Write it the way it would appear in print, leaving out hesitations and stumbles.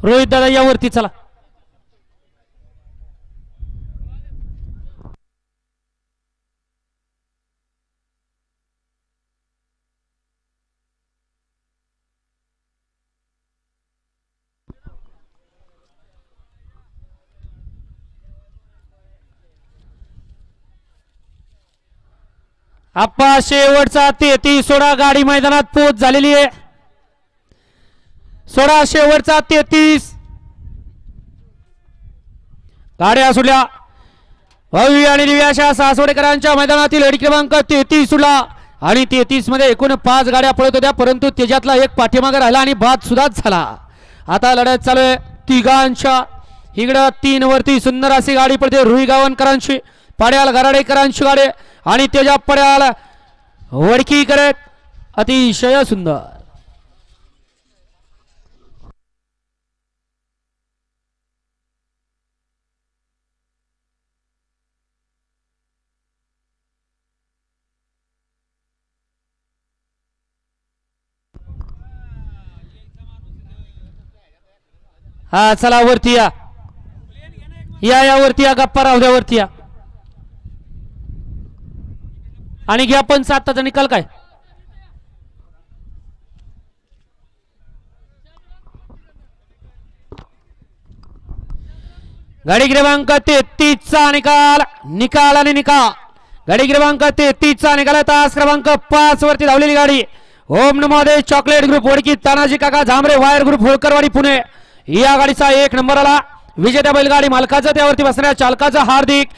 रोहित दादा यावरती चला. आप्पा शेवटचा 33 सोडा. गाडी मैदानात पोच झालेली आहे. सोडा शेवटचा 33. गाड्या सुटल्या. भव्य आणि दिव्य अशा सासवडेकरांच्या मैदानातील गाडी क्रमांक 33 सुटला आणि 33 मध्ये एकूण 5 गाड्या पळत होत्या, परंतु त्याच्यातला एक पाठीमागे राहिला आणि बाद सुद्धा झाला. आता लढत चालू आहे तिघांच्या. इकडं 3 वरती सुंदर अशी गाडी पडते रुई गावणकरांची, पड्याल गराडेकरांची गाडी आणि त्याच्या पड्याल वडकी करत अतिशय सुंदर. हा चला वरती या. या वरती या. गप्पा राहू द्या वरती या. आणि घ्या पण 7चा निकाल काय. गाडी क्रमांक 33 चा निकाल. निकाल आणि निकाल. गाडी क्रमांक 33 चा निकाल. तास क्रमांक 5 वरती धावलेली गाडी ओम नमोदे चॉकलेट ग्रुप वडकी, तानाजी काका झांबरे वायर ग्रुप होळकरवाडी पुणे. या गाडीचा 1 नंबर आला. विजेत्या बैलगाडी मालकाचं त्यावरती बसणाऱ्या चालकाचं हार्दिक